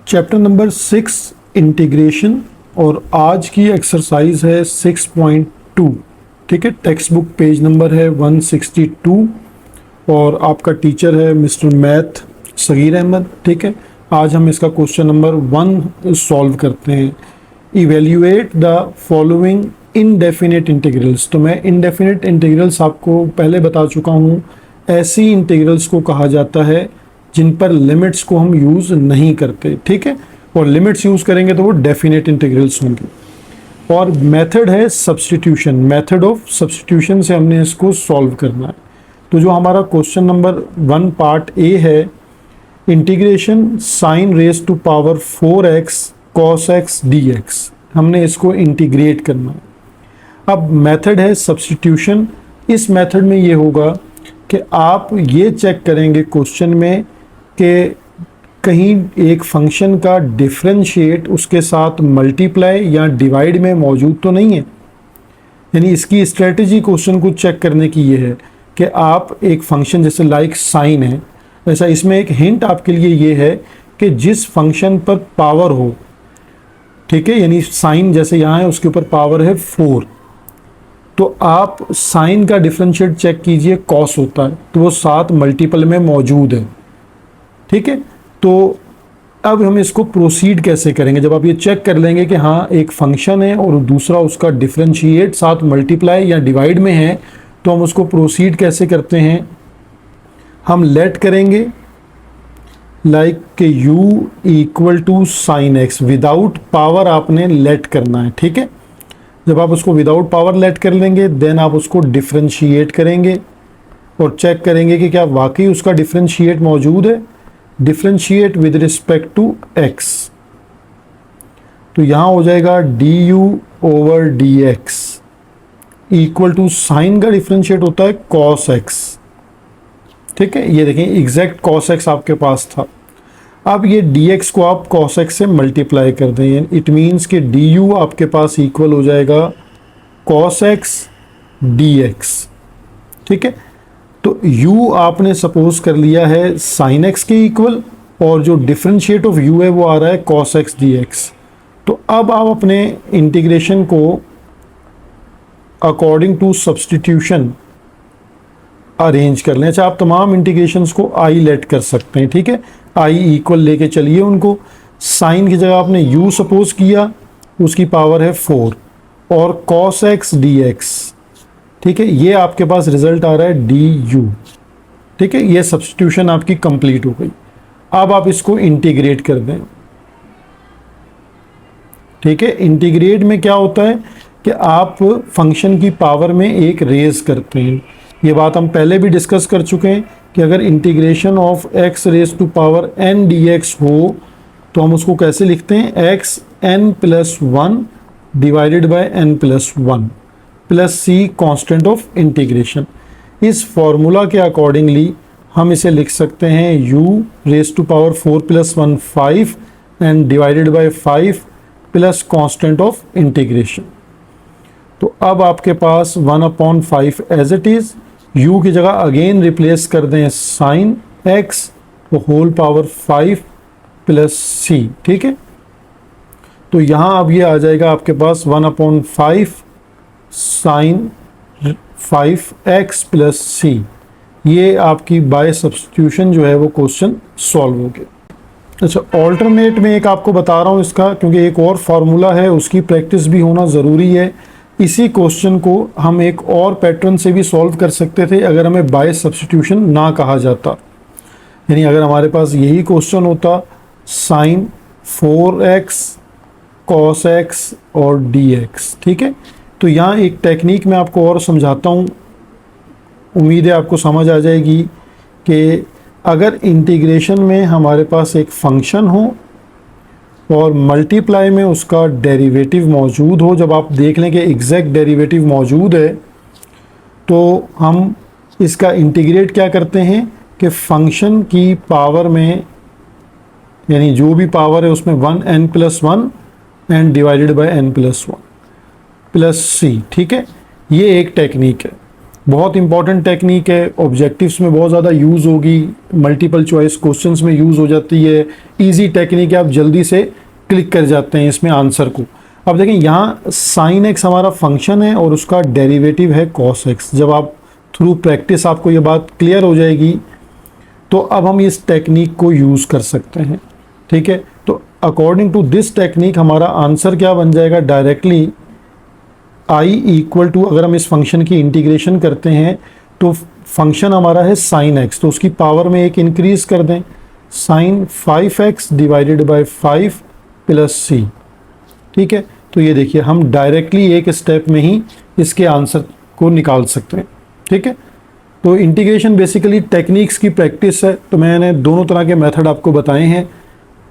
Chapter number 6 integration और आज की एक्सरसाइज है 6.2। ठीक है, टेक्स्ट बुक पेज नंबर है 162 और आपका टीचर है मिस्टर मैथ सगीर अहमद। ठीक है, आज हम इसका क्वेश्चन नंबर 1 सॉल्व करते हैं। Evaluate the following indefinite integrals. तो मैं इनडेफिनेट इंटीग्रल्स आपको पहले बता चुका हूँ। ऐसी इंटीग्रल्स को कहा जाता है जिन पर लिमिट्स को हम यूज़ नहीं करते। ठीक है, और लिमिट्स यूज़ करेंगे तो वो डेफिनेट इंटीग्रल्स होंगी। और मेथड है सब्स्टिट्यूशन, मेथड ऑफ सब्स्टिट्यूशन से हमने इसको सॉल्व करना है। तो जो हमारा क्वेश्चन नंबर 1 पार्ट ए है, integration sine raise to power 4x cos x dx, हमने इसको इंटीग्रेट करना है। अब मेथड है सब्स्टिट्यूशन। इस मेथड में ये होगा कि आप ये चेक करेंगे क्वेश्चन में कि कहीं एक फंक्शन का डिफरेंशिएट उसके साथ मल्टीप्लाई या डिवाइड में मौजूद तो नहीं है। यानी इसकी स्ट्रेटजी क्वेश्चन को चेक करने की ये है कि आप एक फंक्शन जैसे लाइक साइन है, ऐसा इसमें एक हिंट आपके लिए ये है कि जिस फंक्शन पर पावर हो, ठीक है, यानी साइन जैसे यहाँ है उसके ऊपर पावर है 4, तो आप साइन का डिफरेंशिएट चेक कीजिए, कॉस होता है तो वो 7 मल्टीपल में मौजूद है। ठीक है, तो अब हम इसको प्रोसीड कैसे करेंगे। जब आप ये चेक कर लेंगे कि हाँ एक फंक्शन है और दूसरा उसका डिफरेंशिएट 7 मल्टीप्लाई या डिवाइड में है, तो हम उसको प्रोसीड कैसे करते हैं। हम लेट करेंगे लाइक कि u equal to sine x, without power आपने लेट करना है। ठीक है, जब आप उसको विदाउट पावर लेट कर लेंगे देन आप उसको डिफरेंशिएट करेंगे और चेक करेंगे कि क्या वाकई उसका डिफरेंशिएट मौजूद है। Differentiate with respect to x, तो यहाँ हो जाएगा du over dx equal to sine का डिफरेंशिएट होता है cos x। ठीक है, ये देखें एग्जैक्ट cos x आपके पास था। अब ये dx को आप cos x से मल्टीप्लाई कर दें, इट मीन्स कि du आपके पास इक्वल हो जाएगा cos x dx। ठीक है, तो u आपने सपोज कर लिया है sin x के इक्वल और जो डिफरेंशिएट ऑफ u है वो आ रहा है cos x dx। तो अब आप अपने इंटीग्रेशन को अकॉर्डिंग टू सब्स्टिट्यूशन अरेंज कर लें। अच्छा, आप तमाम इंटीग्रेशंस को i लेट कर सकते हैं। ठीक है, i इक्वल लेके चलिए उनको। साइन की जगह आपने u सपोज किया, उसकी पावर है 4 और cos x dx। ठीक है, ये आपके पास रिजल्ट आ रहा है du। ठीक है, ये सब्स्टिट्यूशन आपकी कंप्लीट हो गई। अब आप इसको इंटीग्रेट कर दें। ठीक है, इंटीग्रेट में क्या होता है कि आप फंक्शन की पावर में एक रेज करते हैं। ये बात हम पहले भी डिस्कस कर चुके हैं कि अगर integration of x raise to power n dx हो तो हम उसको कैसे लिखते हैं, x n plus 1 divided by n plus 1 plus C constant of integration. इस फॉर्मूला के अकॉर्डिंगली हम इसे लिख सकते हैं u raise to power 4 plus 1 5 and divided by 5 plus constant of integration. तो अब आपके पास 1/5 एज इट इज़, u की जगह अगेन रिप्लेस कर दें साइन x तो होल पावर 5 प्लस c। ठीक है, तो यहाँ अब ये आ जाएगा आपके पास 1/5 साइन 5x प्लस c। ये आपकी बाय सब्स्टिट्यूशन जो है वो क्वेश्चन सॉल्व हो गया। अच्छा, ऑल्टरनेट में एक आपको बता रहा हूँ इसका, क्योंकि एक और फार्मूला है उसकी प्रैक्टिस भी होना ज़रूरी है। इसी क्वेश्चन को हम एक और पैटर्न से भी सॉल्व कर सकते थे अगर हमें बाय सब्स्टिट्यूशन ना कहा जाता। यानी अगर हमारे पास यही क्वेश्चन होता साइन 4x cos x और dx। ठीक है, तो यहाँ एक टेक्निक मैं आपको और समझाता हूँ, उम्मीद है आपको समझ आ जाएगी कि अगर इंटीग्रेशन में हमारे पास एक फंक्शन हो और मल्टीप्लाई में उसका डेरिवेटिव मौजूद हो, जब आप देख लें कि एग्जैक्ट डेरिवेटिव मौजूद है तो हम इसका इंटीग्रेट क्या करते हैं कि फंक्शन की पावर में, यानी जो भी पावर है उसमें 1n plus 1 and divided by n plus 1 plus c। ठीक है, ये एक टेक्निक है। बहुत इंपॉर्टेंट टेक्निक है, ऑब्जेक्टिव्स में बहुत ज़्यादा यूज़ होगी, मल्टीपल चॉइस क्वेश्चंस में यूज़ हो जाती है, इजी टेक्निक है, आप जल्दी से क्लिक कर जाते हैं इसमें आंसर को। अब देखें यहाँ साइन एक्स हमारा फंक्शन है और उसका डेरिवेटिव है कॉस एक्स। जब आप थ्रू प्रैक्टिस आपको ये बात क्लियर हो जाएगी तो अब हम इस टेक्निक को यूज़ कर सकते हैं, ठीक है। तो अकॉर्डिंग टू दिस टेक्निक हमारा आंसर क्या बन जाएगा, डायरेक्टली आई इक्वल टू, अगर हम इस फंक्शन की इंटीग्रेशन करते हैं तो फंक्शन हमारा है साइन एक्स, तो उसकी पावर में एक इंक्रीज कर दें, sine 5x divided by 5 plus C, ठीक है। तो ये देखिए हम डायरेक्टली एक स्टेप में ही इसके आंसर को निकाल सकते हैं, ठीक है। तो इंटीग्रेशन बेसिकली टेक्निक्स की प्रैक्टिस है, तो मैंने दोनों तरह के मेथड आपको बताए हैं,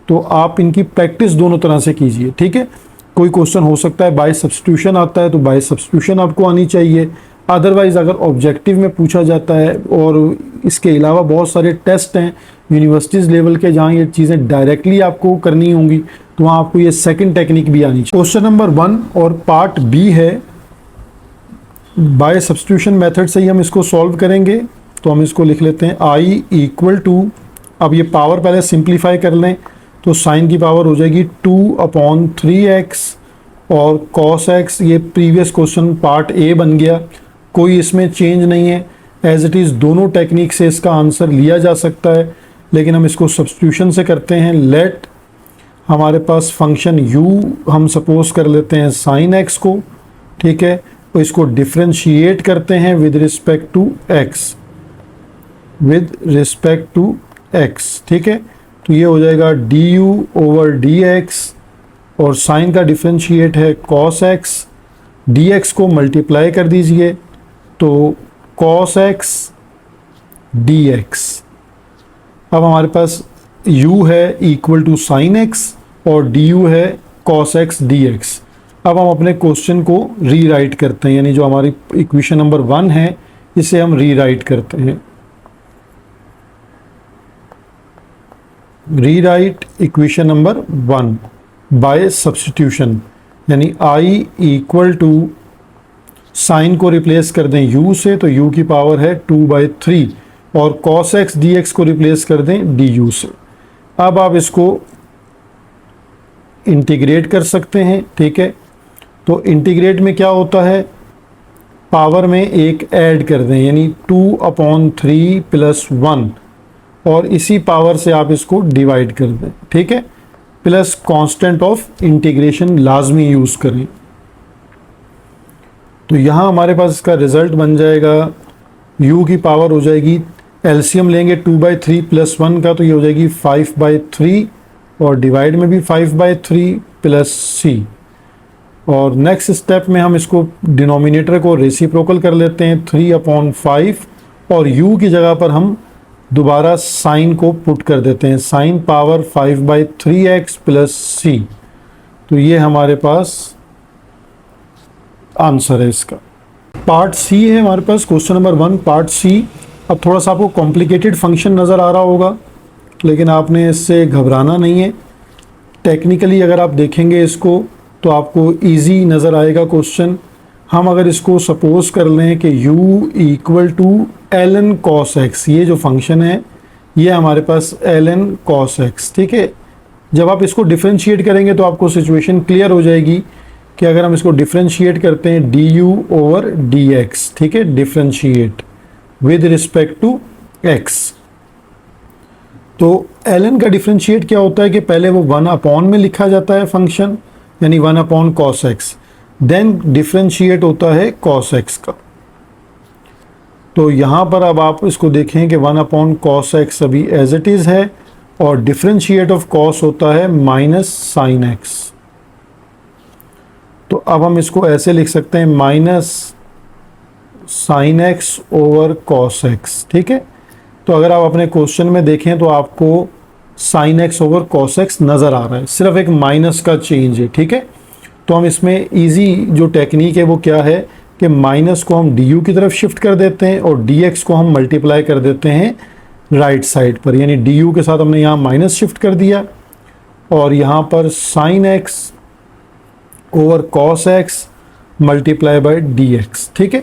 तो आप इनकी प्रैक्टिस दोनों तरह से कीजिए, ठीक है। कोई क्वेश्चन हो सकता है बाय सब्स्टिट्यूशन आता है, तो बाय सब्स्टिट्यूशन आपको आनी चाहिए। अदरवाइज़ अगर ऑब्जेक्टिव में पूछा जाता है, और इसके अलावा बहुत सारे टेस्ट हैं यूनिवर्सिटीज़ लेवल के जहाँ ये चीज़ें डायरेक्टली आपको करनी होंगी, तो वहाँ आपको ये सेकंड टेक्निक भी आनी चाहिए। क्वेश्चन नंबर 1 और पार्ट बी है, बाय सब्स्टिट्यूशन मेथड से ही हम इसको सॉल्व करेंगे। तो हम इसको लिख लेते हैं आई इक्वल टू, अब ये पावर पहले सिंप्लीफाई कर लें, तो साइन की पावर हो जाएगी 2/3x और cos x, ये प्रीवियस क्वेश्चन पार्ट ए बन गया, कोई इसमें चेंज नहीं है, एज इट इज़ दोनों टेक्निक से इसका आंसर लिया जा सकता है, लेकिन हम इसको सब्स्टिट्यूशन से करते हैं। लेट हमारे पास फंक्शन u हम सपोज कर लेते हैं साइन x को, ठीक है, तो इसको डिफ्रेंशिएट करते हैं विद रिस्पेक्ट टू x, ठीक है। तो ये हो जाएगा du/dx, और साइन का डिफ्रेंशिएट है cos x, dx को मल्टीप्लाई कर दीजिए, तो cos x dx। अब हमारे पास u है इक्वल टू साइन x और du है cos x dx। अब हम अपने क्वेश्चन को रीराइट करते हैं, यानी जो हमारी इक्वेशन नंबर 1 है इसे हम रीराइट करते हैं। Rewrite equation number 1 by substitution, यानी i इक्वल टू, साइन को रिप्लेस कर दें u से, तो u की पावर है 2/3, और cos x dx को रिप्लेस कर दें du से। अब आप इसको इंटीग्रेट कर सकते हैं, ठीक है। तो इंटीग्रेट में क्या होता है, पावर में एक ऐड कर दें, यानी 2/3 + 1, और इसी पावर से आप इसको डिवाइड कर दें, ठीक है, प्लस कांस्टेंट ऑफ इंटीग्रेशन लाजमी यूज़ करें। तो यहाँ हमारे पास इसका रिजल्ट बन जाएगा, u की पावर हो जाएगी, एलसीएम लेंगे 2/3 + 1 का, तो ये हो जाएगी 5/3, और डिवाइड में भी 5/3 प्लस c। और नेक्स्ट स्टेप में हम इसको डिनोमिनेटर को रेसिप्रोकल कर लेते हैं 3/5, और u की जगह पर हम दोबारा साइन को पुट कर देते हैं, sine power 5/3x plus c। तो ये हमारे पास आंसर है इसका। पार्ट सी है हमारे पास, क्वेश्चन नंबर 1 पार्ट सी। अब थोड़ा सा आपको कॉम्प्लिकेटेड फंक्शन नज़र आ रहा होगा, लेकिन आपने इससे घबराना नहीं है। टेक्निकली अगर आप देखेंगे इसको तो आपको इजी नज़र आएगा क्वेश्चन। हम अगर इसको सपोज कर लें कि u equal to ln cos x, ये जो फंक्शन है ये हमारे पास ln cos x, ठीक है। जब आप इसको डिफ्रेंशिएट करेंगे तो आपको सिचुएशन क्लियर हो जाएगी कि अगर हम इसको डिफ्रेंशिएट करते हैं du/dx, ठीक है, differentiate with respect to x, तो ln का डिफ्रेंशिएट क्या होता है कि पहले वो 1/, में लिखा जाता है फंक्शन, यानी 1/cos x, देन डिफ्रेंशिएट होता है cos x का। तो यहाँ पर अब आप इसको देखें कि 1/cos x अभी एज इट इज़ है, और डिफ्रेंशिएट ऑफ cos होता है -sin x। तो अब हम इसको ऐसे लिख सकते हैं -sin x/cos x, ठीक है। तो अगर आप अपने क्वेश्चन में देखें तो आपको sin x/cos x नज़र आ रहा है, सिर्फ एक माइनस का चेंज है, ठीक है। तो हम इसमें इजी जो टेक्निक है वो क्या है कि माइनस को हम du की तरफ शिफ्ट कर देते हैं और dx को हम मल्टीप्लाई कर देते हैं राइट साइड पर, यानी du के साथ हमने यहाँ माइनस शिफ्ट कर दिया, और यहाँ पर sin x/cos x multiply by dx, ठीक है।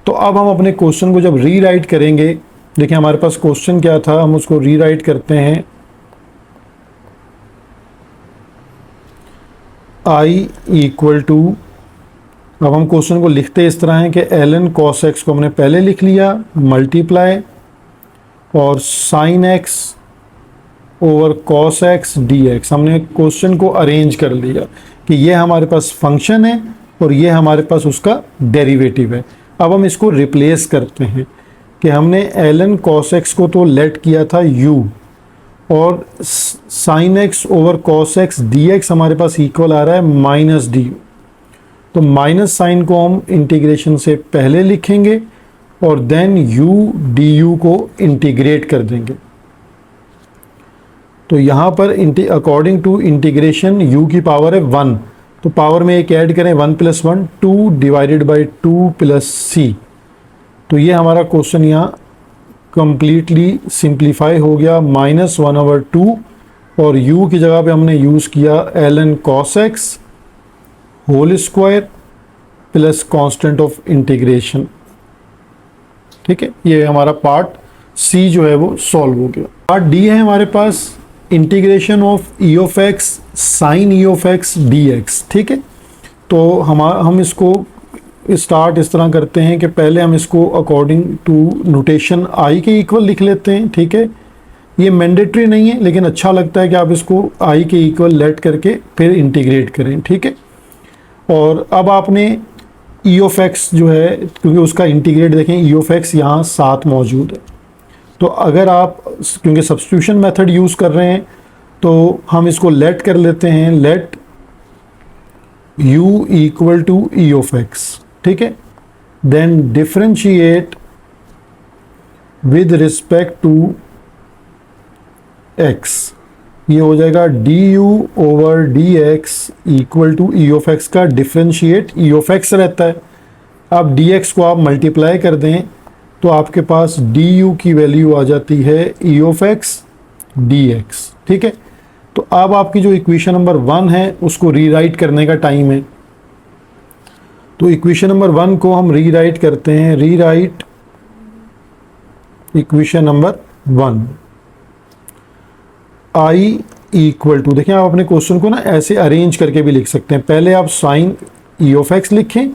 तो अब हम अपने क्वेश्चन को जब रीराइट करेंगे, देखिए हमारे पास क्वेश्चन क्या था, हम उसको रीराइट करते हैं। आई इक्वल टू, अब हम क्वेश्चन को लिखते इस तरह है कि ln cos x को हमने पहले लिख लिया, मल्टीप्लाई और sin x over cos x dx। हमने क्वेश्चन को अरेंज कर लिया कि ये हमारे पास फंक्शन है और ये हमारे पास उसका डेरिवेटिव है। अब हम इसको रिप्लेस करते हैं कि हमने ln cos x को तो लेट किया था u, और sin x over cos x dx हमारे पास इक्वल आ रहा है माइनस डी। तो माइनस साइन को हम इंटीग्रेशन से पहले लिखेंगे और देन u du को इंटीग्रेट कर देंगे। तो यहाँ पर अकॉर्डिंग टू इंटीग्रेशन u की पावर है 1, तो पावर में एक ऐड करें 1 + 1 2 डिवाइडेड बाई 2 + c। तो ये हमारा क्वेश्चन यहाँ कंप्लीटली सिंप्लीफाई हो गया, -1/2 और u की जगह पे हमने यूज़ किया ln cos x whole square plus constant of integration. ठीक है, ये हमारा पार्ट सी जो है वो सॉल्व हो गया। पार्ट डी है हमारे पास integration of e of x sine e of x d x. ठीक है, तो हम इसको स्टार्ट इस तरह करते हैं कि पहले हम इसको अकॉर्डिंग टू नोटेशन आई के इक्वल लिख लेते हैं। ठीक है, ये मैंडेटरी नहीं है लेकिन अच्छा लगता है कि आप इसको आई के इक्वल लेट करके फिर इंटीग्रेट करें। ठीक है, और अब आपने ई ऑफ एक्स जो है, क्योंकि उसका इंटीग्रेट देखें ई ऑफ एक्स यहाँ साथ मौजूद है, तो अगर आप क्योंकि सब्स्टिट्यूशन मेथड यूज़ कर रहे हैं तो हम इसको लेट कर लेते हैं, let u equal to e of x. ठीक है, then differentiate with respect to x, ये हो जाएगा du over dx equal to e of x का डिफरेंशिएट ई ऑफ एक्स रहता है। अब dx को आप मल्टीप्लाई कर दें तो आपके पास du की वैल्यू आ जाती है ई ऑफ एक्स dx। ठीक है, तो अब आपकी जो इक्वेशन नंबर 1 है उसको रीराइट करने का टाइम है। तो इक्वेशन नंबर 1 को हम रीराइट करते हैं, rewrite equation number 1 I equal to, देखिए आप अपने क्वेश्चन को ना ऐसे अरेंज करके भी लिख सकते हैं। पहले आप साइन ई ऑफ एक्स लिखें,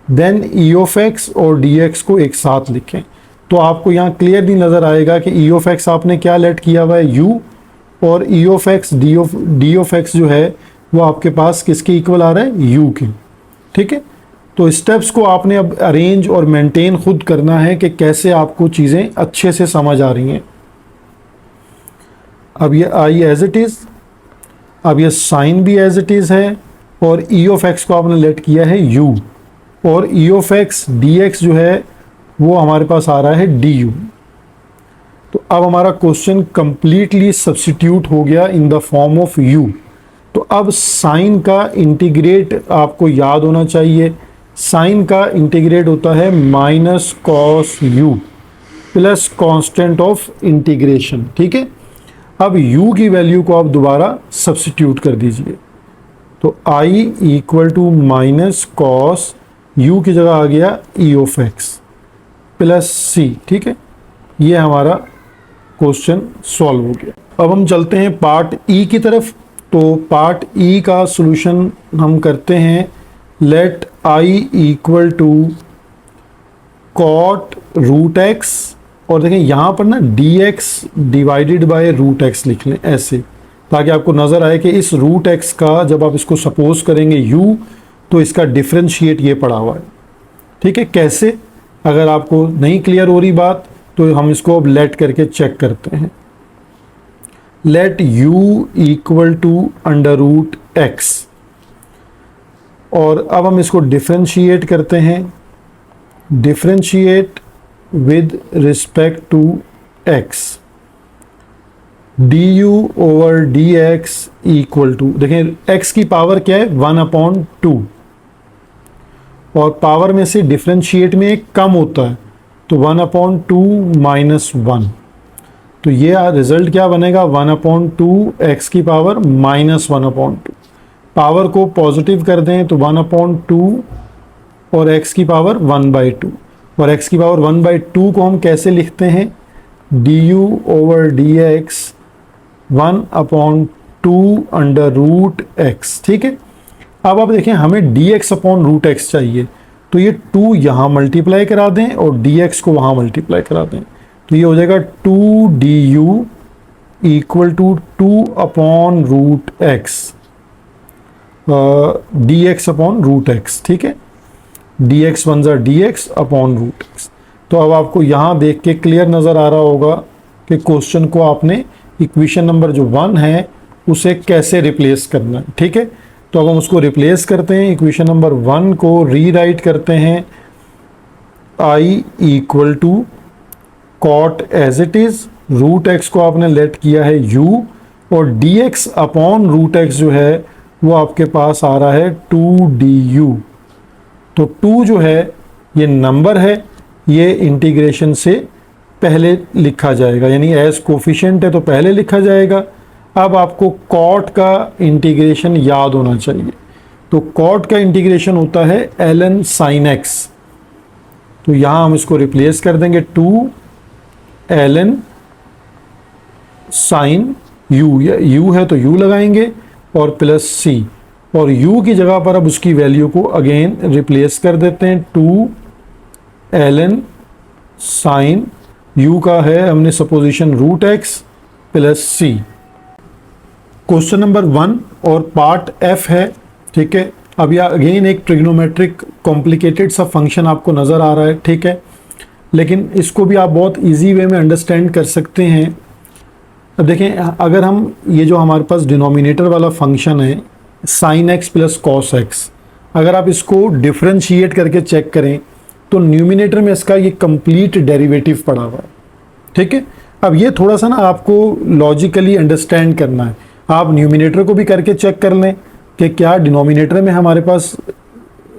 देन ई ऑफ एक्स और डी एक्स को एक साथ लिखें, तो आपको यहाँ क्लियरली नज़र आएगा कि ई ऑफ एक्स आपने क्या लेट किया हुआ है u, और ई of x D of x जो है वो आपके पास किसके इक्वल आ रहा है u के। ठीक है, तो स्टेप्स को आपने अब अरेंज और मेंटेन खुद करना है कि कैसे आपको चीज़ें अच्छे से समझ आ रही हैं। अब ये आई एज इट इज़, अब ये साइन भी एज इट इज़ है, और ई ऑफ एक्स को आपने लेट किया है u, और ई ऑफ एक्स डी एक्स जो है वो हमारे पास आ रहा है du। तो अब हमारा क्वेश्चन कंप्लीटली सब्स्टिट्यूट हो गया in the form of u। तो अब साइन का इंटीग्रेट आपको याद होना चाहिए, साइन का इंटीग्रेट होता है minus cos u plus constant of integration. ठीक है, अब u की वैल्यू को आप दोबारा सब्स्टिट्यूट कर दीजिए, तो i equal to minus cos u की जगह आ गया e of x plus c। ठीक है, ये हमारा क्वेश्चन सॉल्व हो गया। अब हम चलते हैं पार्ट ई की तरफ। तो पार्ट ई का सॉल्यूशन हम करते हैं, let i equal to cot root x, और देखें यहाँ पर ना dx divided by root x लिख लें ऐसे, ताकि आपको नज़र आए कि इस रूट एक्स का जब आप इसको सपोज करेंगे u तो इसका डिफरेंशिएट ये पड़ा हुआ है। ठीक है, कैसे, अगर आपको नहीं क्लियर हो रही बात तो हम इसको अब लेट करके चेक करते हैं। Let u equal to under root x, और अब हम इसको डिफरेंशिएट करते हैं, differentiate with respect to x, du over dx equal to, देखें x की पावर क्या है 1/2, और पावर में से डिफरेंशिएट में एक कम होता है तो 1/2 माइनस 1, तो ये रिजल्ट क्या बनेगा 1/2 x की पावर माइनस 1/2। पावर को पॉजिटिव कर दें तो 1/2 और x की पावर 1/2, और x की पावर 1/2 को हम कैसे लिखते हैं, du/dx 1/2 ठीक है। अब आप देखें हमें dx/√x चाहिए, तो ये 2 यहाँ मल्टीप्लाई करा दें और dx को वहाँ मल्टीप्लाई करा दें, तो ये हो जाएगा 2du = 2/√x dx/√x, ठीक है। dx 1 ज़ा dx/√x। तो अब आपको यहाँ देख के क्लियर नज़र आ रहा होगा कि क्वेश्चन को आपने इक्वेशन नंबर जो 1 है उसे कैसे रिप्लेस करना है, ठीक है। तो अब हम उसको रिप्लेस करते हैं, इक्वेशन नंबर 1 को रीराइट करते हैं, i = cot as it is, √x को आपने लेट किया है u, और dx/√x जो है वो आपके पास आ रहा है 2du। तो 2 जो है ये नंबर है, ये इंटीग्रेशन से पहले लिखा जाएगा, यानी एज कोफिशिएंट है तो पहले लिखा जाएगा। अब आपको कॉट का इंटीग्रेशन याद होना चाहिए, तो कॉट का इंटीग्रेशन होता है ln sin x, तो यहाँ हम इसको रिप्लेस कर देंगे 2 ln sin u, या u है तो u लगाएंगे और प्लस c, और u की जगह पर अब उसकी वैल्यू को अगेन रिप्लेस कर देते हैं 2 ln sin u का है हमने supposition √x plus c। Question number 1 और पार्ट f है, ठीक है। अब यह अगेन एक ट्रिग्नोमेट्रिक कॉम्प्लिकेटेड सा फंक्शन आपको नज़र आ रहा है, ठीक है, लेकिन इसको भी आप बहुत इजी वे में अंडरस्टैंड कर सकते हैं। अब देखें, अगर हम ये जो हमारे पास डिनोमिनेटर वाला फंक्शन है sin x plus cos x, अगर आप इसको डिफ्रेंशिएट करके चेक करें तो न्यूमिनेटर में इसका ये कंप्लीट डेरिवेटिव पड़ा हुआ है, ठीक है। अब ये थोड़ा सा ना आपको लॉजिकली अंडरस्टैंड करना है, आप न्यूमिनेटर को भी करके चेक कर लें कि क्या डिनोमिनेटर में हमारे पास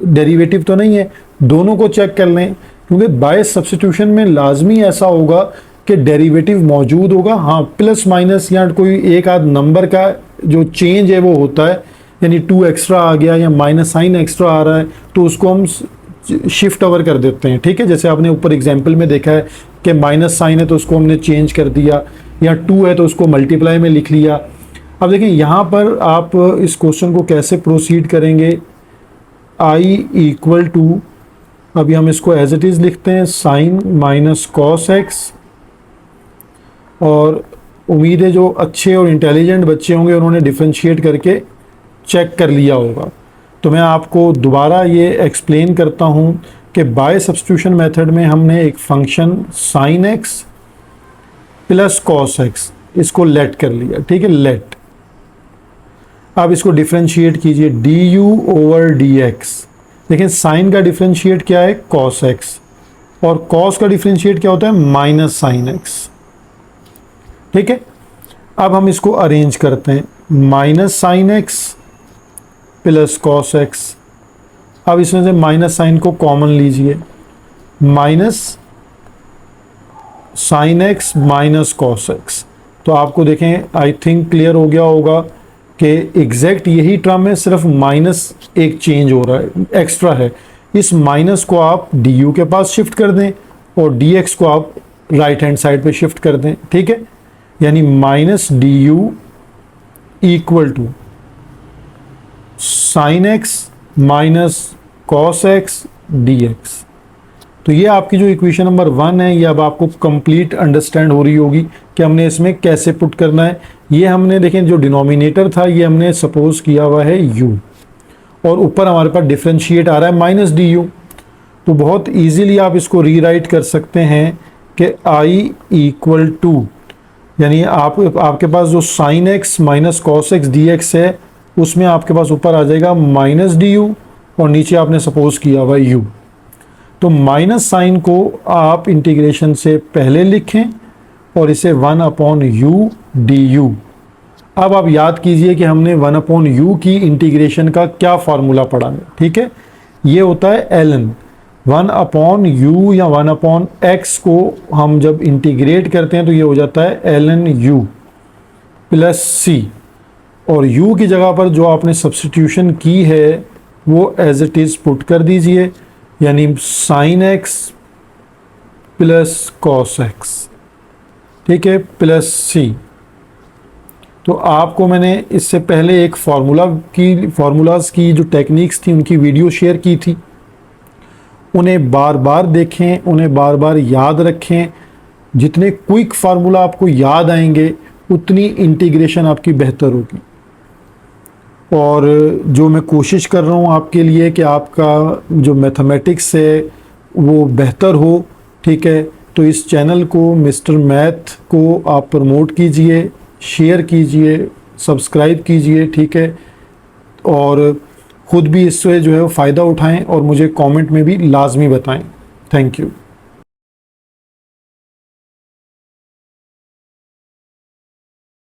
डेरिवेटिव तो नहीं है, दोनों को चेक कर लें, क्योंकि बाय सब्स्टिट्यूशन में लाजमी ऐसा होगा कि डेरिवेटिव मौजूद होगा। हाँ, प्लस माइनस या कोई एक आध नंबर का जो चेंज है वो होता है, यानी 2 एक्स्ट्रा आ गया या माइनस साइन एक्स्ट्रा आ रहा है तो उसको हम शिफ्ट ओवर कर देते हैं, ठीक है। जैसे आपने ऊपर एग्जाम्पल में देखा है कि माइनस साइन है तो उसको हमने चेंज कर दिया, या 2 है तो उसको मल्टीप्लाई में लिख लिया। अब देखें यहाँ पर आप इस क्वेश्चन को कैसे प्रोसीड करेंगे, i = अभी हम इसको एज इट इज़ लिखते हैं sin माइनस cos x, और उम्मीद है जो अच्छे और इंटेलिजेंट बच्चे होंगे उन्होंने डिफ्रेंशिएट करके चेक कर लिया होगा। तो मैं आपको दोबारा ये एक्सप्लेन करता हूँ कि बाय सब्स्टिट्यूशन मेथड में हमने एक function sin x plus cos x इसको लेट कर लिया, ठीक है, लेट। अब इसको डिफ्रेंशिएट कीजिए du/dx। देखिए साइन का डिफ्रेंशिएट क्या है, cos x, और cos का डिफ्रेंशिएट क्या होता है, माइनस साइन x, ठीक है। अब हम इसको अरेंज करते हैं, minus sine x plus cos x। अब इसमें से माइनस साइन को कॉमन लीजिए, minus sine x minus cos x, तो आपको देखें आई थिंक क्लियर हो गया होगा कि एग्जैक्ट यही टर्म है, सिर्फ माइनस एक चेंज हो रहा है, एक्स्ट्रा है। इस माइनस को आप du के पास शिफ्ट कर दें और dx को आप राइट हैंड साइड पे शिफ्ट कर दें, ठीक है, यानी minus du = sin x minus cos x dx। तो ये आपकी जो इक्वेशन नंबर 1 है, ये अब आपको कंप्लीट अंडरस्टैंड हो रही होगी कि हमने इसमें कैसे पुट करना है। ये हमने देखें जो डिनोमिनेटर था ये हमने सपोज किया हुआ है u, और ऊपर हमारे पास डिफरेंशिएट आ रहा है माइनस du, तो बहुत इजीली आप इसको रीराइट कर सकते हैं कि i = यानी आपके पास जो sin x minus cos x dx है उसमें आपके पास ऊपर आ जाएगा माइनस du और नीचे आपने सपोज किया हुआ u। तो माइनस साइन को आप इंटीग्रेशन से पहले लिखें और इसे 1/u du। अब आप याद कीजिए कि हमने 1/u की इंटीग्रेशन का क्या फार्मूला पढ़ा है, ठीक है, ये होता है ln 1/u या 1/x को हम जब इंटीग्रेट करते हैं तो ये हो जाता है ln u प्लस c, और u की जगह पर जो आपने सब्स्टिट्यूशन की है वो एज इट इज़ पुट कर दीजिए, यानी sin x plus cos x, ठीक है, प्लस सी। तो आपको मैंने इससे पहले एक फार्मूलाज़ की जो टेक्निक्स थी उनकी वीडियो शेयर की थी, उन्हें बार बार देखें, उन्हें बार बार याद रखें। जितने क्विक फार्मूला आपको याद आएंगे उतनी इंटीग्रेशन आपकी बेहतर होगी। और जो मैं कोशिश कर रहा हूँ आपके लिए कि आपका जो मैथमेटिक्स है वो बेहतर हो, ठीक है। तो इस चैनल को मिस्टर मैथ को आप प्रमोट कीजिए, शेयर कीजिए, सब्सक्राइब कीजिए, ठीक है। और ख़ुद भी इससे जो है फ़ायदा उठाएं और मुझे कमेंट में भी लाजमी बताएं। Thank you.